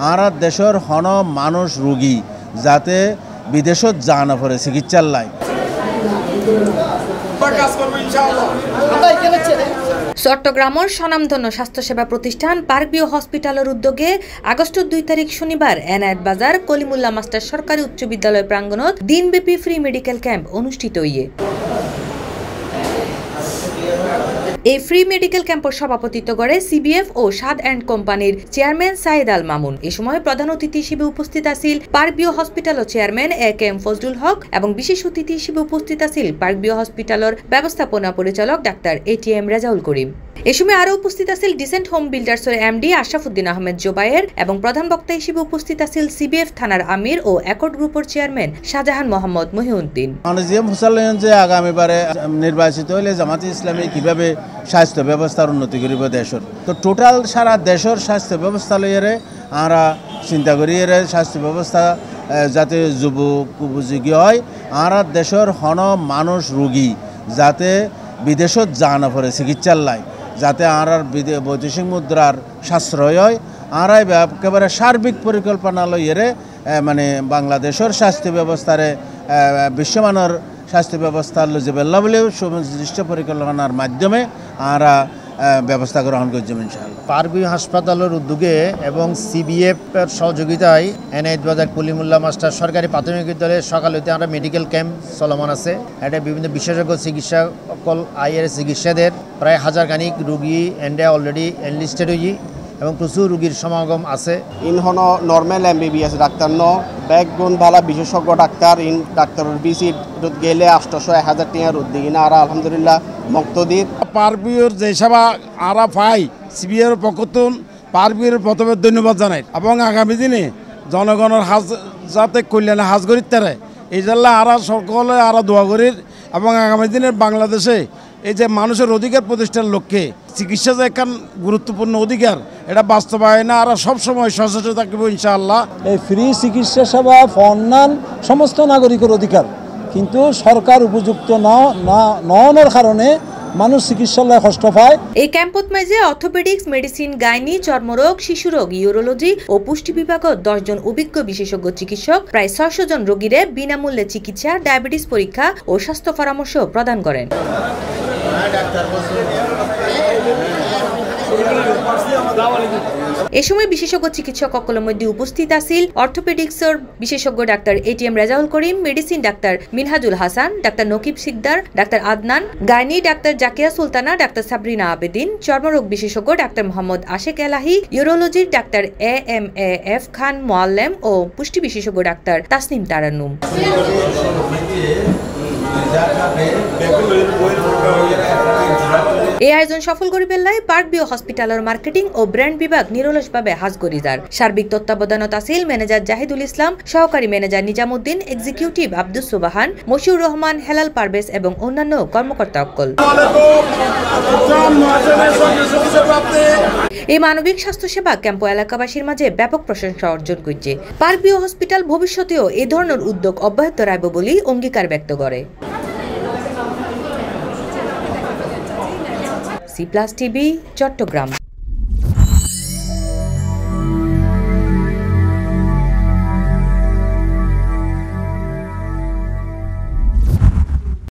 আর দেশের হন মানুষ রোগী যাতে বিদেশত যা না পড়ে চিকিৎসার লাই। চট্টগ্রামের স্বনামধন্য স্বাস্থ্যসেবা প্রতিষ্ঠান পার্কভিউ হসপিটালের উদ্যোগে আগস্টের 2 তারিখ শনিবার এনায়েত বাজার কলিমুল্লাহ মাস্টার সরকারি উচ্চ বিদ্যালয় প্রাঙ্গণত দিনব্যাপী ফ্রি মেডিকেল ক্যাম্প অনুষ্ঠিত হইয়ে। এই ফ্রি মেডিকেল ক্যাম্পের সভাপতিত্ব করে সিবিএফ ও সাদ অ্যান্ড কোম্পানির চেয়ারম্যান সাইদ আল মামুন। এ সময় প্রধান অতিথি হিসেবে উপস্থিত আছেন পার্কভিউ হসপিটালের চেয়ারম্যান এ.কে.এম. ফজলুল হক এবং বিশেষ অতিথি হিসেবে উপস্থিত আছেন পার্কভিউ হসপিটালের ব্যবস্থাপনা পরিচালক ডাক্তার এ.টি.এম. রেজাউল করিম। এ সময় আরও উপস্থিত আছেন ডিসেন্ট হোম বিল্ডার্সের এমডি আশরাফুদ্দিন আহমেদ জোবায়ের এবং প্রধান বক্তা হিসেবে উপস্থিত আছেন সিবিএফ থানার আমির ও একট গ্রুপের চেয়ারম্যান শাহজাহান মোহাম্মদ মহিউদ্দিন। যে আগামীবারে নির্বাচিত হলে জামাতে ইসলামী কিভাবে স্বাস্থ্য ব্যবস্থার উন্নতি করিব দেশের, তো টোটাল সারা দেশের স্বাস্থ্য ব্যবস্থা লইয়ারে আমরা চিন্তা করি স্বাস্থ্য ব্যবস্থা যাতে যুবক উপযোগী হয়, আর দেশের হন মানুষ রোগী যাতে বিদেশত যা না পড়ে চিকিৎসার লাই, যাতে আর বৈদেশিক মুদ্রার সাশ্রয় হয়। আর একেবারে সার্বিক পরিকল্পনা লইয়ে মানে বাংলাদেশের স্বাস্থ্য ব্যবস্থারে বিশ্বমানের স্বাস্থ্য ব্যবস্থা লজিবেল্লা বলেও সুনির্দিষ্ট পরিকল্পনার মাধ্যমে আমরা ব্যবস্থা গ্রহণ করছি ইনশাআল্লাহ। পার্কভিউ হাসপাতালের উদ্যোগে এবং সিবিএফ এর সহযোগিতায় এনায়েত বাজার কলিমুল্লাহ মাস্টার সরকারি প্রাথমিক বিদ্যালয়ে সকাল হইতে আমরা মেডিকেল ক্যাম্প চলমান আছে। এটা বিভিন্ন বিশেষজ্ঞ চিকিৎসা সকল আইয়ের চিকিৎসাদের প্রায় 1000 খানিক রুগী এন্ডে অলরেডি এনলিস্টেড হয়ে এবং প্রচুর রুগীর সমাগম আছে। ইনহন নর্মাল এমবিবিএস ডাক্তার ন ব্যাকগুণ ভালো বিশেষজ্ঞ ডাক্তার ইন ডাক্তারের বিসিট গেলে 800-1000 টাকা রুদ দিই না। আর আলহামদুলিল্লাহ মক্তদির পার্কভিউর যে সেবা আরা পাই সিবিআর পক্ষতুন পার্কভিউর প্রথমে ধন্যবাদ জানাই এবং আগামী দিনে জনগণের হাজ যাতে কল্যাণে হাজ করিত তারে এই জন্য আরা সকলে আরা দোয়া করির এবং আগামী দিনের বাংলাদেশে এই যে মানুষের অধিকার প্রতিষ্ঠার লক্ষ্যে চিকিৎসা যে একখান গুরুত্বপূর্ণ অধিকার এটা বাস্তবায়নে আর সবসময় সচেতন থাকবো ইনশাআল্লাহ। এই ফ্রি চিকিৎসা সেবা অন্যান্য সমস্ত নাগরিকের অধিকার, কিন্তু সরকার উপযুক্ত নওয়ানোর কারণে মানুষ চিকিৎসালয়ে কষ্ট পায়। এই ক্যাম্পত মাঝে অর্থোপেডিক্স, মেডিসিন, গাইনি, চর্মরোগ, শিশুরোগ, ইউরোলজি ও পুষ্টি বিভাগত 10 জন অভিজ্ঞ বিশেষজ্ঞ চিকিৎসক প্রায় 600 জন রোগীরে বিনামূল্যে চিকিৎসা, ডায়াবেটিস পরীক্ষা ও স্বাস্থ্য পরামর্শ প্রদান করেন। এ সময় বিশেষজ্ঞ চিকিৎসক সকলের মধ্যে উপস্থিত আছেন অর্থোপেডিক্সের বিশেষজ্ঞ ডাক্তার এ.টি.এম. রেজাউল করিম, মেডিসিন ডাক্তার মিনহাজুল হাসান, ডাক্তার নকিব সিকদার, ডাক্তার আদনান, গাইনি ডাক্তার জাকিয়া সুলতানা, ডাক্তার সাবরিনা আবেদিন, চর্মরোগ বিশেষজ্ঞ ডাক্তার মোহাম্মদ আশেক এলাহি, ইউরোলজির ডাক্তার এ.এম.এ.এফ. খান মোয়াল্লেম ও পুষ্টি বিশেষজ্ঞ ডাক্তার তাসনিম তারান্নুম। এই আয়োজন সফল করে পেলায় পার্কভিউ হসপিটালের মার্কেটিং ও ব্র্যান্ড বিভাগ নিরলসভাবে হাজ করিজার। সার্বিক তত্ত্বাবধানত আছিল ম্যানেজার জাহিদুল ইসলাম, সহকারী ম্যানেজার নিজামুদ্দিন, এক্সিকিউটিভ আব্দুস সুবাহান, মশিউর রহমান, হেলাল পারভেজ এবং অন্যান্য কর্মকর্তা অক্কল। এই মানবিক স্বাস্থ্যসেবা ক্যাম্প এলাকাবাসীর মাঝে ব্যাপক প্রশংসা অর্জন করছে। পার্কভিউ হসপিটাল ভবিষ্যতেও এই ধরনের উদ্যোগ অব্যাহত রাখবে বলেই অঙ্গীকার ব্যক্ত করে। C+ TV, Chittagong.